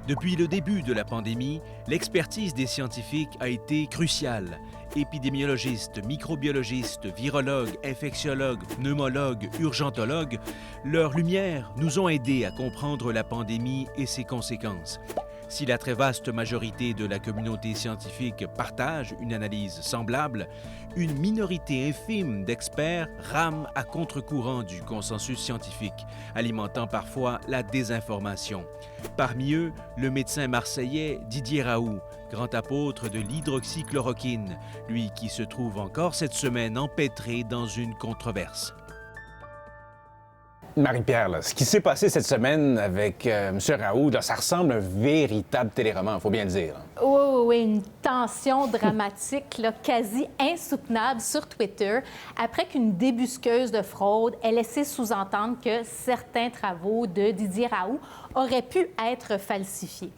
Depuis le début de la pandémie, l'expertise des scientifiques a été cruciale. Épidémiologistes, microbiologistes, virologues, infectiologues, pneumologues, urgentologues, leurs lumières nous ont aidés à comprendre la pandémie et ses conséquences. Si la très vaste majorité de la communauté scientifique partage une analyse semblable, une minorité infime d'experts rame à contre-courant du consensus scientifique, alimentant parfois la désinformation. Parmi eux, le médecin marseillais Didier Raoult, grand apôtre de l'hydroxychloroquine, lui qui se trouve encore cette semaine empêtré dans une controverse. Marie-Pierre, là, ce qui s'est passé cette semaine avec M. Raoult, là, ça ressemble à un véritable téléroman, il faut bien le dire. Oui, une tension dramatique, là, quasi insoutenable sur Twitter, après qu'une débusqueuse de fraude ait laissé sous-entendre que certains travaux de Didier Raoult auraient pu être falsifiés.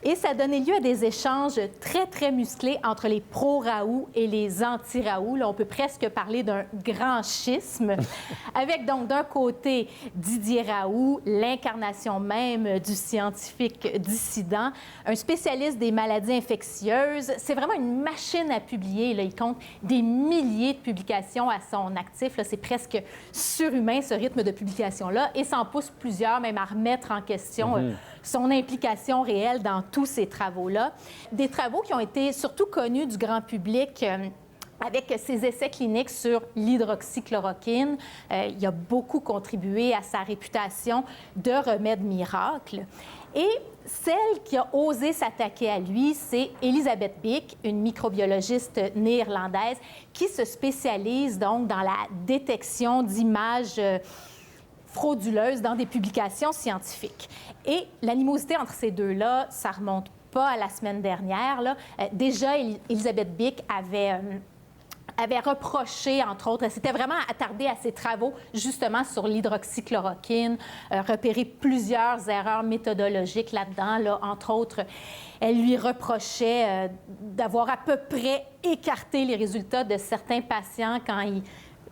Et ça a donné lieu à des échanges très musclés entre les pro-Raoult et les anti-Raoult. Là, on peut presque parler d'un grand schisme, avec donc d'un côté Didier Raoult, l'incarnation même du scientifique dissident, un spécialiste des maladies infectieuses. C'est vraiment une machine à publier. Là. Il compte des milliers de publications à son actif. C'est presque surhumain, ce rythme de publication-là, et ça en pousse plusieurs même à remettre en question son implication réelle dans tous ces travaux-là. Des travaux qui ont été surtout connus du grand public avec ses essais cliniques sur l'hydroxychloroquine. Il a beaucoup contribué à sa réputation de remède miracle. Et celle qui a osé s'attaquer à lui, c'est Elisabeth Bik, une microbiologiste néerlandaise qui se spécialise donc dans la détection d'images frauduleuses dans des publications scientifiques. Et l'animosité entre ces deux-là, ça remonte pas à la semaine dernière. Là. Déjà, Elisabeth Bik avait reproché, entre autres, elle s'était vraiment attardée à ses travaux justement sur l'hydroxychloroquine, repéré plusieurs erreurs méthodologiques là-dedans. Là, entre autres, elle lui reprochait d'avoir à peu près écarté les résultats de certains patients quand ils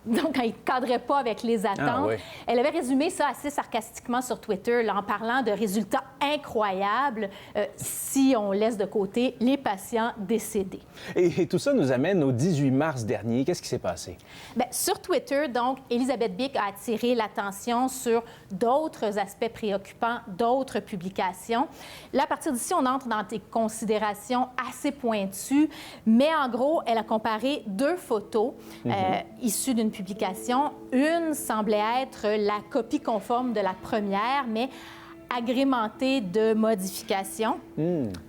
ne cadraient pas avec les attentes. Ah, oui. Elle avait résumé ça assez sarcastiquement sur Twitter là, en parlant de résultats incroyables si on laisse de côté les patients décédés. Et tout ça nous amène au 18 mars dernier. Qu'est-ce qui s'est passé? Bien, sur Twitter, donc, Elisabeth Bik a attiré l'attention sur d'autres aspects préoccupants, d'autres publications. Là, à partir d'ici, on entre dans des considérations assez pointues, mais en gros, elle a comparé deux photos issues d'une publication. Une semblait être la copie conforme de la première, mais agrémentée de modifications.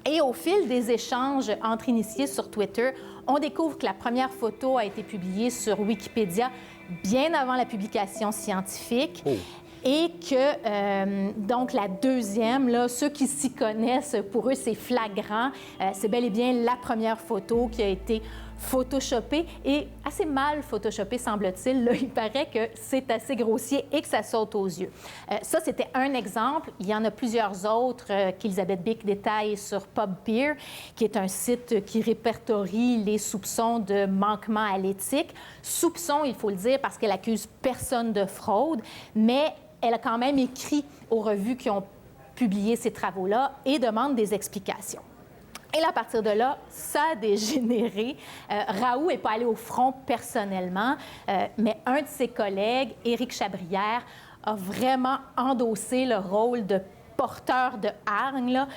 Et au fil des échanges entre initiés sur Twitter, on découvre que la première photo a été publiée sur Wikipédia bien avant la publication scientifique. Et que, donc, la deuxième, là, ceux qui s'y connaissent, pour eux, c'est flagrant. C'est bel et bien la première photo qui a été photoshopée et assez mal photoshopée, semble-t-il. Là, il paraît que c'est assez grossier et que ça saute aux yeux. Ça, c'était un exemple. Il y en a plusieurs autres qu'Elisabeth Bik détaille sur PubPeer, qui est un site qui répertorie les soupçons de manquement à l'éthique. Soupçons, il faut le dire, parce qu'elle accuse personne de fraude, mais elle a quand même écrit aux revues qui ont publié ces travaux-là et demande des explications. Et là, à partir de là, ça a dégénéré. Raoult n'est pas allé au front personnellement, mais un de ses collègues, Éric Chabrière, a vraiment endossé le rôle de porteur de hargne. Là.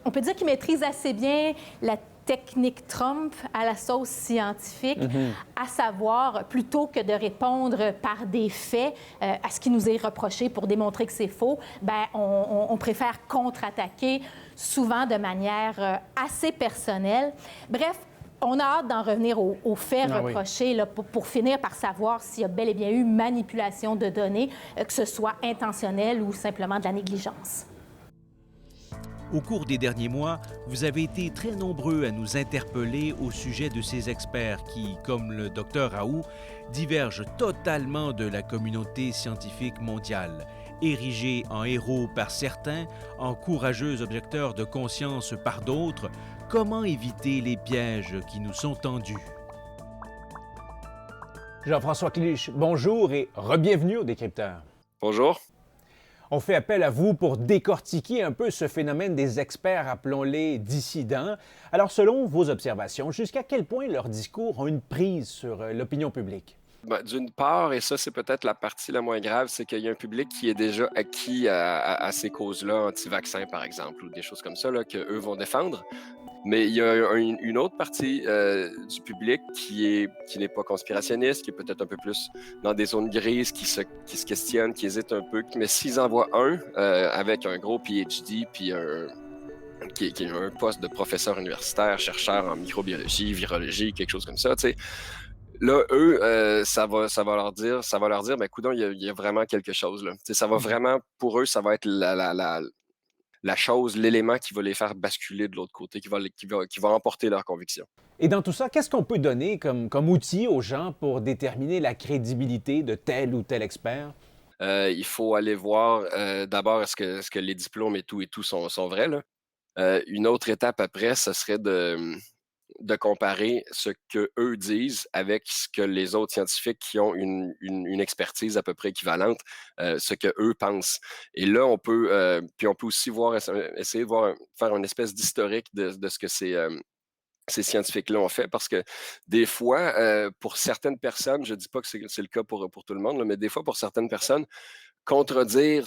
On peut dire qu'il maîtrise assez bien la technique Trump à la sauce scientifique, à savoir, plutôt que de répondre par des faits à ce qui nous est reproché pour démontrer que c'est faux, bien, on préfère contre-attaquer, souvent de manière assez personnelle. Bref, on a hâte d'en revenir aux faits reprochés là, pour finir par savoir s'il y a bel et bien eu manipulation de données, que ce soit intentionnel ou simplement de la négligence. Au cours des derniers mois, vous avez été très nombreux à nous interpeller au sujet de ces experts qui, comme le Dr Raoult, divergent totalement de la communauté scientifique mondiale. Érigés en héros par certains, en courageux objecteurs de conscience par d'autres, comment éviter les pièges qui nous sont tendus? Jean-François Cliché, bonjour et re-bienvenue au Décrypteur. Bonjour. On fait appel à vous pour décortiquer un peu ce phénomène des experts, appelons-les dissidents. Alors, selon vos observations, jusqu'à quel point leurs discours ont une prise sur l'opinion publique? Ben, d'une part, et ça, c'est peut-être la partie la moins grave, c'est qu'il y a un public qui est déjà acquis à ces causes-là, anti-vaccins, par exemple, ou des choses comme ça, là, qu'eux vont défendre. Mais il y a une autre partie du public qui n'est pas conspirationniste, qui est peut-être un peu plus dans des zones grises, qui se questionne, qui hésite un peu. Mais s'ils en voient un avec un gros PhD, puis qui est un poste de professeur universitaire, chercheur en microbiologie, virologie, quelque chose comme ça, tu sais, là, eux, ça va leur dire, ben, coudonc, il y a vraiment quelque chose là. Tu sais, ça va vraiment, pour eux, ça va être la chose, l'élément qui va les faire basculer de l'autre côté, qui va emporter leur conviction. Et dans tout ça, qu'est-ce qu'on peut donner comme outil aux gens pour déterminer la crédibilité de tel ou tel expert? Il faut aller voir d'abord est-ce que les diplômes et tout sont vrais, là. Une autre étape après, ce serait de comparer ce qu'eux disent avec ce que les autres scientifiques qui ont une expertise à peu près équivalente, ce qu'eux pensent. Et là, puis on peut aussi essayer de faire une espèce d'historique de ce que ces scientifiques-là ont fait, parce que des fois, pour certaines personnes, je ne dis pas que c'est le cas pour tout le monde, là, mais des fois, pour certaines personnes, contredire,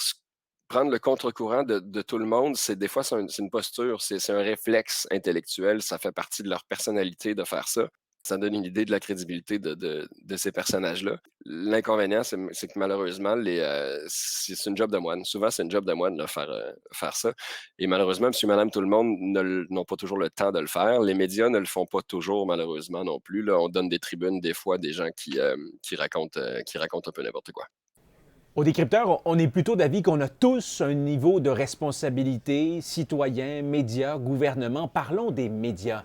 prendre le contre-courant de tout le monde, des fois, c'est une posture, c'est un réflexe intellectuel, ça fait partie de leur personnalité de faire ça. Ça donne une idée de la crédibilité de ces personnages-là. L'inconvénient, c'est que malheureusement, c'est une job de moine. Souvent, c'est une job de moine de faire ça. Et malheureusement, monsieur, madame, tout le monde n'ont pas toujours le temps de le faire. Les médias ne le font pas toujours, malheureusement, non plus. Là, on donne des tribunes, des fois, des gens qui racontent un peu n'importe quoi. Au décrypteur, on est plutôt d'avis qu'on a tous un niveau de responsabilité, citoyens, médias, gouvernement. Parlons des médias.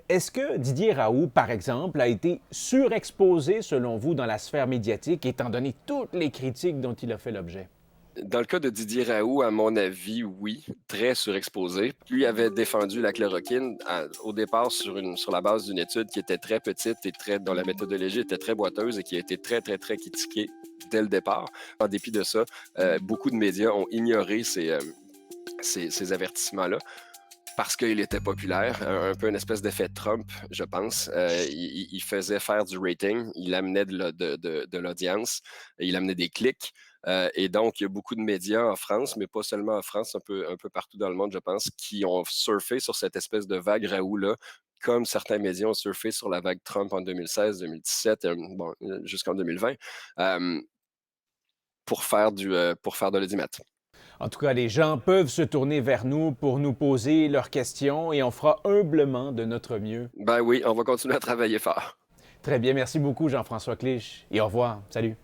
Est-ce que Didier Raoult, par exemple, a été surexposé, selon vous, dans la sphère médiatique, étant donné toutes les critiques dont il a fait l'objet? Dans le cas de Didier Raoult, à mon avis, oui, très surexposé. Lui avait défendu la chloroquine au départ sur la base d'une étude qui était très petite et dont la méthodologie était très boiteuse et qui a été très, très, très critiquée dès le départ. En dépit de ça, beaucoup de médias ont ignoré ces avertissements-là parce qu'il était populaire, un peu une espèce d'effet Trump, je pense. Il faisait faire du rating, il amenait de l'audience, il amenait des clics. Et donc, il y a beaucoup de médias en France, mais pas seulement en France, un peu partout dans le monde, je pense, qui ont surfé sur cette espèce de vague Raoult-là, comme certains médias ont surfé sur la vague Trump en 2016, 2017, jusqu'en 2020, pour faire de l'audimat. En tout cas, les gens peuvent se tourner vers nous pour nous poser leurs questions et on fera humblement de notre mieux. Ben oui, on va continuer à travailler fort. Très bien, merci beaucoup Jean-François Clich et au revoir. Salut.